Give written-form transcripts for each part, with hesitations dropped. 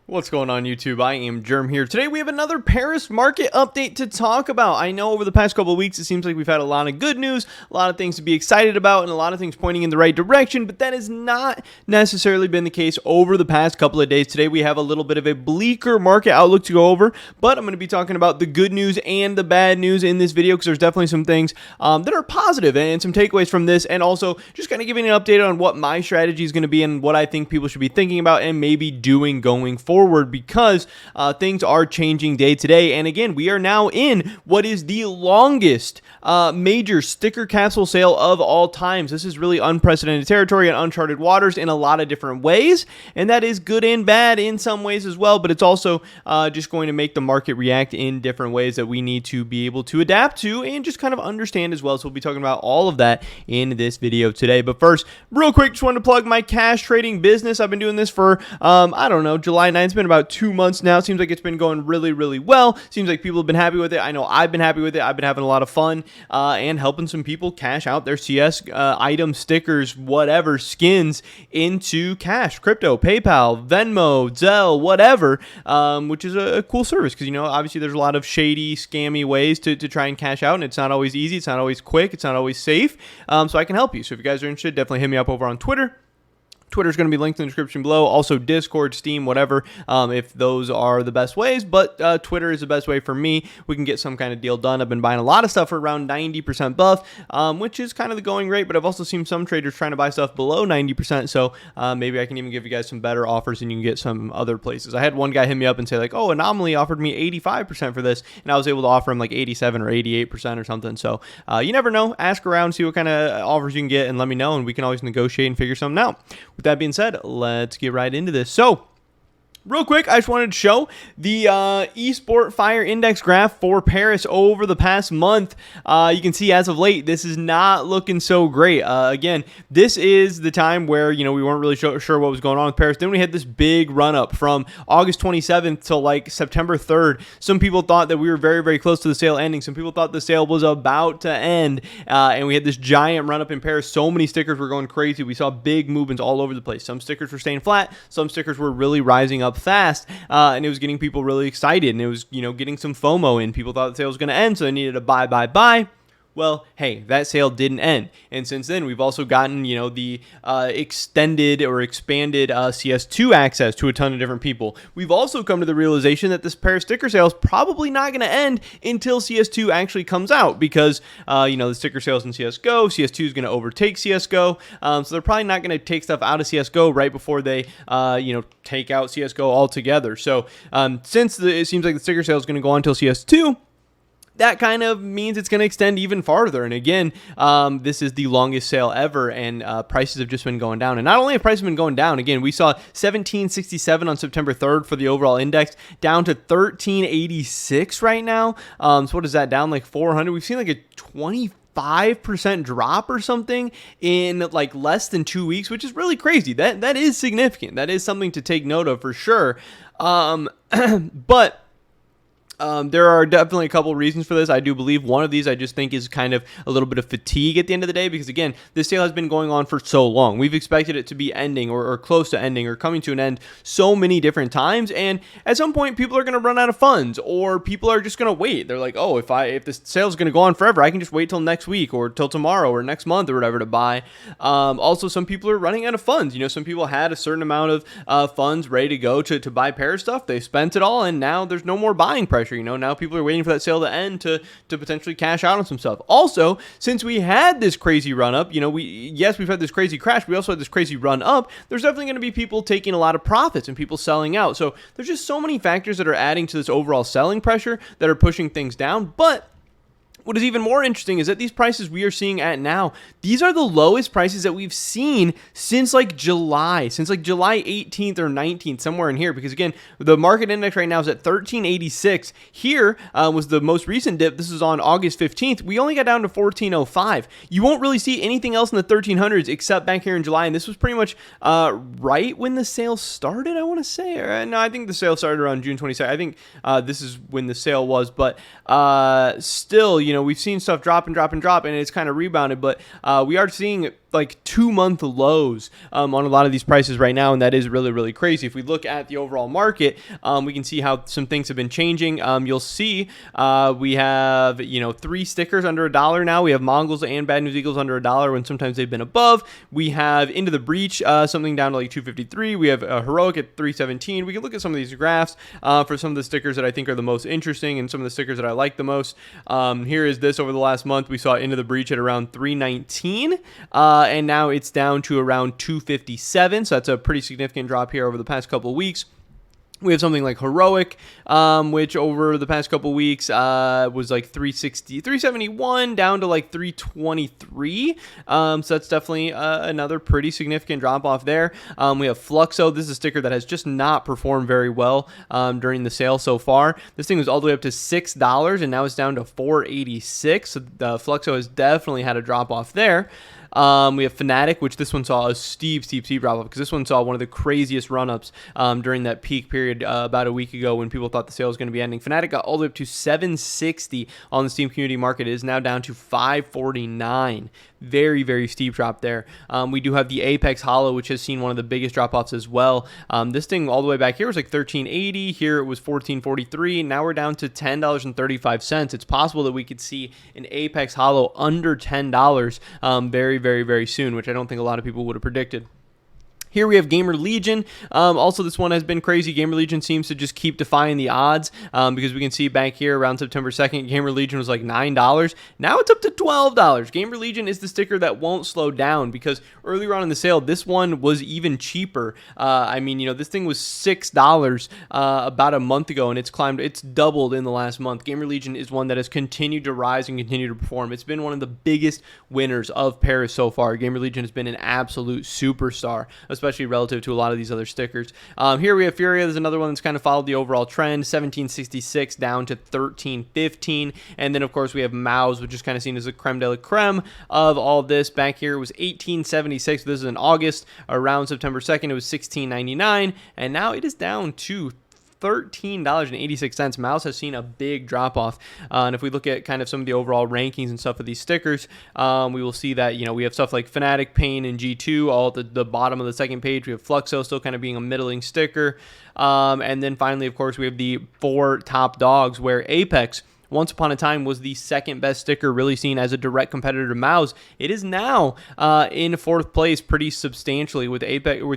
What's going on, YouTube? I am Germ here. Today we have another Paris market update to talk about. I know over the past couple of weeks it seems like we've had a lot of good news, a lot of things to be excited about, and a lot of things pointing in the right direction, but that has not necessarily been the case over the past couple of days. Today we have a little bit of a bleaker market outlook to go over, but I'm going to be talking about the good news and the bad news in this video because there's definitely some things that are positive and some takeaways from this, and also just kind of giving an update on what my strategy is going to be and what I think people should be thinking about and maybe doing going forward, because things are changing day to day. And again, we are now in what is the longest major sticker capsule sale of all times. This is really unprecedented territory and uncharted waters in a lot of different ways, and that is good and bad in some ways as well, but it's also just going to make the market react in different ways that we need to be able to adapt to and just kind of understand as well. So we'll be talking about all of that in this video today. But first, real quick, just wanted to plug my cash trading business. I've been doing this for I don't know, July 9th. It's been about 2 months now. Seems like it's been going really, really well. Seems like people have been happy with it. I know I've been happy with it. I've been having a lot of fun and helping some people cash out their CS items, stickers, whatever, skins into cash, crypto, PayPal, Venmo, Zelle, whatever, which is a cool service because, you know, obviously there's a lot of shady, scammy ways to try and cash out, and it's not always easy. It's not always quick. It's not always safe. So I can help you. So if you guys are interested, definitely hit me up over on Twitter. Twitter's going to be linked in the description below. Also Discord, Steam, whatever, if those are the best ways. But Twitter is the best way for me. We can get some kind of deal done. I've been buying a lot of stuff for around 90% buff, which is kind of the going rate. But I've also seen some traders trying to buy stuff below 90%. So maybe I can even give you guys some better offers than you can get some other places. I had one guy hit me up and say like, oh, Anomaly offered me 85% for this. And I was able to offer him like 87 or 88% or something. So you never know. Ask around, see what kind of offers you can get, and let me know. And we can always negotiate and figure something out. With that being said, let's get right into this. So, real quick, I just wanted to show the eSport Fire Index graph for Paris over the past month. You can see as of late, this is not looking so great. Again, this is the time where, you know, we weren't really sure what was going on with Paris. Then we had this big run up from August 27th to like September 3rd. Some people thought that we were very, very close to the sale ending. Some people thought the sale was about to end. And we had this giant run up in Paris. So many stickers were going crazy. We saw big movements all over the place. Some stickers were staying flat. Some stickers were really rising up fast, and it was getting people really excited, and it was, you know, getting some FOMO in. People thought the sale was going to end, so they needed to buy. Well, hey, that sale didn't end. And since then, we've also gotten, you know, the extended or expanded CS2 access to a ton of different people. We've also come to the realization that this Paris sticker sale is probably not going to end until CS2 actually comes out because, you know, the sticker sales in CSGO, CS2 is going to overtake CSGO. So they're probably not going to take stuff out of CSGO right before they, you know, take out CSGO altogether. So since it seems like the sticker sale is going to go on until CS2, that kind of means it's going to extend even farther. And again, this is the longest sale ever, and prices have just been going down. And not only have prices been going down, again, we saw 1767 on September 3rd for the overall index, down to 1386 right now. So what is that, down like 400? We've seen like a 25% drop or something in like less than 2 weeks, which is really crazy. That is significant. That is something to take note of for sure. But there are definitely a couple reasons for this. I do believe one of these I just think is kind of a little bit of fatigue at the end of the day because, again, this sale has been going on for so long. We've expected it to be ending or close to ending or coming to an end so many different times, and at some point people are going to run out of funds or people are just going to wait. They're like, oh, if the sale is going to go on forever, I can just wait till next week or till tomorrow or next month or whatever to buy. Also, some people are running out of funds. You know, some people had a certain amount of funds ready to go to buy Paris stuff. They spent it all, and now there's no more buying pressure. You know, now people are waiting for that sale to end to potentially cash out on some stuff. Also, since we had this crazy run up, you know, we've had this crazy crash, we also had this crazy run up. There's definitely going to be people taking a lot of profits and people selling out. So there's just so many factors that are adding to this overall selling pressure that are pushing things down. But what is even more interesting is that these prices we are seeing at now, these are the lowest prices that we've seen since like July 18th or 19th, somewhere in here. Because again, the market index right now is at 1386. Here was the most recent dip. This is on August 15th. We only got down to 1405. You won't really see anything else in the 1300s except back here in July. And this was pretty much right when the sale started, I want to say. Or, no, I think the sale started around June 22nd. I think this is when the sale was. But still, you know, we've seen stuff drop and it's kind of rebounded, but we are seeing like 2-month lows on a lot of these prices right now, and that is really, really crazy. If we look at the overall market, we can see how some things have been changing. You'll see we have 3 stickers under $1 now. We have Mongols and Bad News Eagles under $1 when sometimes they've been above. We have Into the Breach something down to like 253. We have Heroic at 317. We can look at some of these graphs for some of the stickers that I think are the most interesting and some of the stickers that I like the most. Here is this over the last month. We saw Into the Breach at around 319, and now it's down to around 257. So that's a pretty significant drop here over the past couple of weeks. We have something like Heroic, which over the past couple weeks was like 371 down to like 323. So that's definitely another pretty significant drop off there. We have Fluxo. This is a sticker that has just not performed very well during the sale so far. This thing was all the way up to $6, and now it's down to $4.86. So Fluxo has definitely had a drop off there. We have Fnatic, which this one saw a steep drop off because this one saw one of the craziest run-ups during that peak period about a week ago when people thought the sale was going to be ending. Fnatic got all the way up to 760 on the Steam community market. It is now down to 549. Very, very steep drop there. We do have the Apex Hollow, which has seen one of the biggest drop-offs as well. This thing all the way back here was like $13.80. Here it was $14.43. Now we're down to $10.35. It's possible that we could see an Apex Hollow under $10 very, very, very soon, which I don't think a lot of people would have predicted. Here we have Gamer Legion. Also, this one has been crazy. Gamer Legion seems to just keep defying the odds because we can see back here around September 2nd, Gamer Legion was like $9. Now it's up to $12. Gamer Legion is the sticker that won't slow down because earlier on in the sale, this one was even cheaper. This thing was $6 about a month ago, and it's doubled in the last month. Gamer Legion is one that has continued to rise and continue to perform. It's been one of the biggest winners of Paris so far. Gamer Legion has been an absolute superstar, especially relative to a lot of these other stickers. Here we have Furia. There's another one that's kind of followed the overall trend, 1766 down to 1315. And then, of course, we have Mouse, which is kind of seen as a creme de la creme of all this. Back here it was 1876. This is in August. Around September 2nd, it was 1699. And now it is down to $13.86. Mouse has seen a big drop off, and if we look at kind of some of the overall rankings and stuff of these stickers, we will see that we have stuff like Fnatic, Pain, and G2 all at the bottom of the second page. We have Fluxo still kind of being a middling sticker, and then finally, of course, we have the 4 top dogs where Apex once upon a time was the second best sticker, really seen as a direct competitor to Mouse. It is now in 4th place pretty substantially, with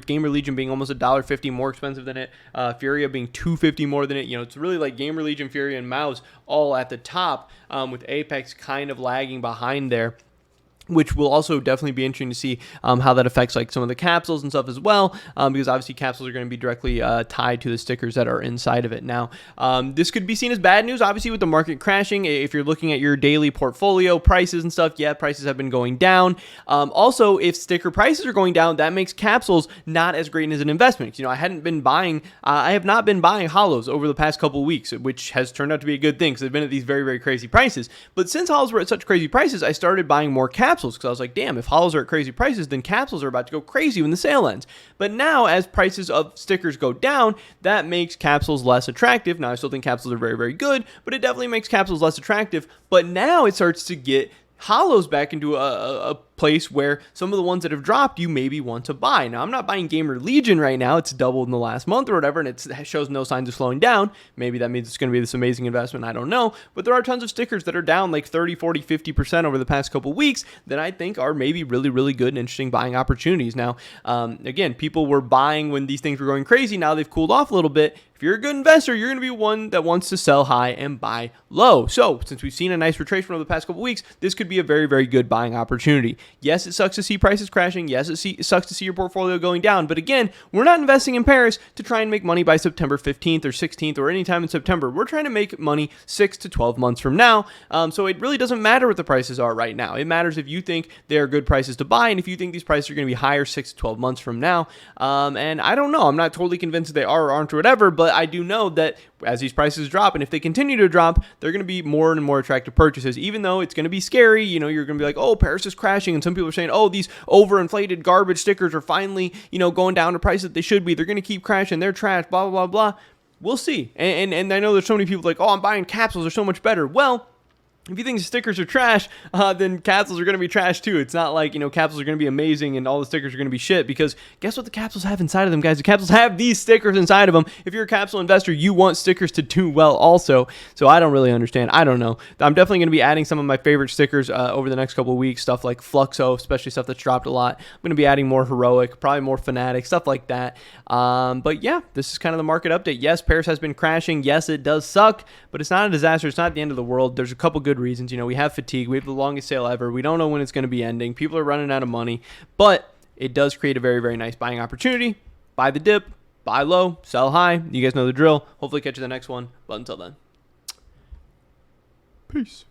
Gamer Legion being almost $1.50 more expensive than it, Furia being $2.50 more than it. It's really like Gamer Legion, Furia, and Mouse all at the top, with Apex kind of lagging behind there, which will also definitely be interesting to see how that affects like some of the capsules and stuff as well, because obviously capsules are going to be directly tied to the stickers that are inside of it. Now, this could be seen as bad news, obviously, with the market crashing. If you're looking at your daily portfolio prices and stuff, yeah, prices have been going down. Also, if sticker prices are going down, that makes capsules not as great as an investment. I have not been buying hollows over the past couple weeks, which has turned out to be a good thing because they've been at these very, very crazy prices. But since hollows were at such crazy prices, I started buying more capsules because I was like, damn, if hollows are at crazy prices, then capsules are about to go crazy when the sale ends. But now, as prices of stickers go down, that makes capsules less attractive. Now, I still think capsules are very, very good, but it definitely makes capsules less attractive. But now it starts to get hollows back into a place where some of the ones that have dropped you maybe want to buy. Now, I'm not buying Gamer Legion right now. It's doubled in the last month or whatever, and it shows no signs of slowing down. Maybe that means it's going to be this amazing investment. I don't know. But there are tons of stickers that are down like 30, 40, 50% over the past couple weeks that I think are maybe really, really good and interesting buying opportunities. Now, again, people were buying when these things were going crazy. Now they've cooled off a little bit. If you're a good investor, you're going to be one that wants to sell high and buy low. So since we've seen a nice retracement over the past couple weeks, this could be a very, very good buying opportunity. Yes, it sucks to see prices crashing. Yes, it sucks to see your portfolio going down. But again, we're not investing in Paris to try and make money by September 15th or 16th or any time in September. We're trying to make money 6 to 12 months from now. So it really doesn't matter what the prices are right now. It matters if you think they are good prices to buy and if you think these prices are going to be higher 6 to 12 months from now. And I don't know. I'm not totally convinced that they are or aren't or whatever, but I do know that as these prices drop, and if they continue to drop, they're going to be more and more attractive purchases, even though it's going to be scary. You're going to be like, oh, Paris is crashing, and some people are saying, oh, these overinflated garbage stickers are finally, going down to prices that they should be. They're going to keep crashing. They're trash, blah, blah, blah, blah. We'll see. And I know there's so many people like, oh, I'm buying capsules. They're so much better. Well, if you think stickers are trash, then capsules are going to be trash too. It's not like, capsules are going to be amazing and all the stickers are going to be shit, because guess what the capsules have inside of them, guys? The capsules have these stickers inside of them. If you're a capsule investor, you want stickers to do well also. So I don't really understand. I don't know. I'm definitely going to be adding some of my favorite stickers over the next couple of weeks, stuff like Fluxo, especially stuff that's dropped a lot. I'm going to be adding more Heroic, probably more Fanatic, stuff like that. But yeah, this is kind of the market update. Yes, Paris has been crashing. Yes, it does suck, but it's not a disaster. It's not the end of the world. There's a couple good reasons. We have fatigue. We have the longest sale ever. We don't know when it's going to be ending. People are running out of money, but it does create a very, very nice buying opportunity. Buy the dip, buy low, sell high. You guys know the drill. Hopefully catch you the next one. But until then, peace.